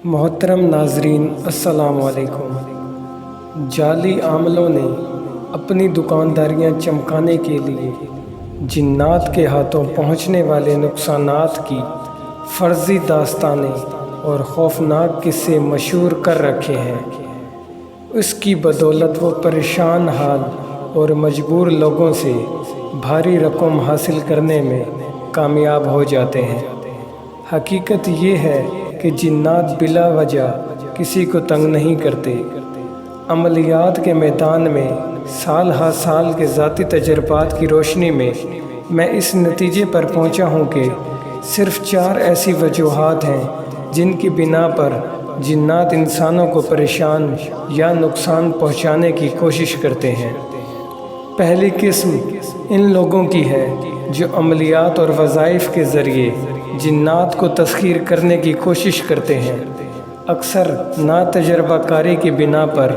محترم ناظرین السلام علیکم۔ جعلی عاملوں نے اپنی دکانداریاں چمکانے کے لیے جنات کے ہاتھوں پہنچنے والے نقصانات کی فرضی داستانیں اور خوفناک قصے مشہور کر رکھے ہیں۔ اس کی بدولت وہ پریشان حال اور مجبور لوگوں سے بھاری رقم حاصل کرنے میں کامیاب ہو جاتے ہیں۔ حقیقت یہ ہے کہ جنات بلا وجہ کسی کو تنگ نہیں کرتے۔ عملیات کے میدان میں سال ہر سال کے ذاتی تجربات کی روشنی میں اس نتیجے پر پہنچا ہوں کہ صرف 4 ایسی وجوہات ہیں جن کی بنا پر جنات انسانوں کو پریشان یا نقصان پہنچانے کی کوشش کرتے ہیں۔ پہلی قسم ان لوگوں کی ہے جو عملیات اور وظائف کے ذریعے جنات کو تسخیر کرنے کی کوشش کرتے ہیں۔ اکثر ناتجربہ کاری کی بنا پر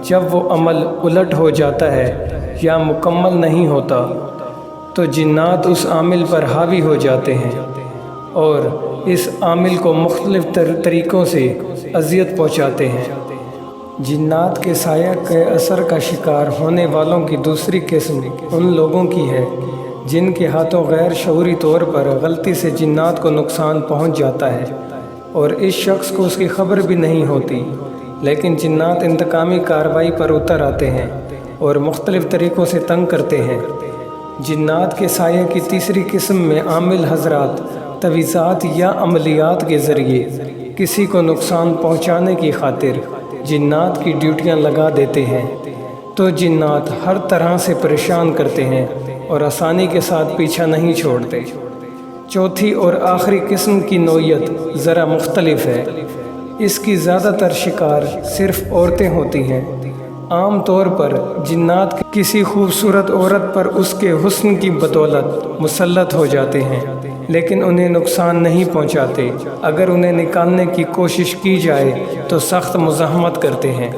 جب وہ عمل الٹ ہو جاتا ہے یا مکمل نہیں ہوتا تو جنات اس عامل پر حاوی ہو جاتے ہیں اور اس عامل کو مختلف طریقوں سے اذیت پہنچاتے ہیں۔ جنات کے سایہ کے اثر کا شکار ہونے والوں کی دوسری قسم ان لوگوں کی ہے جن کے ہاتھوں غیر شعوری طور پر غلطی سے جنات کو نقصان پہنچ جاتا ہے اور اس شخص کو اس کی خبر بھی نہیں ہوتی، لیکن جنات انتقامی کارروائی پر اتر آتے ہیں اور مختلف طریقوں سے تنگ کرتے ہیں۔ جنات کے سایہ کی تیسری قسم میں عامل حضرات تویزات یا عملیات کے ذریعے کسی کو نقصان پہنچانے کی خاطر جنات کی ڈیوٹیاں لگا دیتے ہیں، تو جنات ہر طرح سے پریشان کرتے ہیں اور آسانی کے ساتھ پیچھا نہیں چھوڑتے۔ چوتھی اور آخری قسم کی نوعیت ذرا مختلف ہے۔ اس کی زیادہ تر شکار صرف عورتیں ہوتی ہیں۔ عام طور پر جنات کسی خوبصورت عورت پر اس کے حسن کی بدولت مسلط ہو جاتے ہیں، لیکن انہیں نقصان نہیں پہنچاتے۔ اگر انہیں نکالنے کی کوشش کی جائے تو سخت مزاحمت کرتے ہیں۔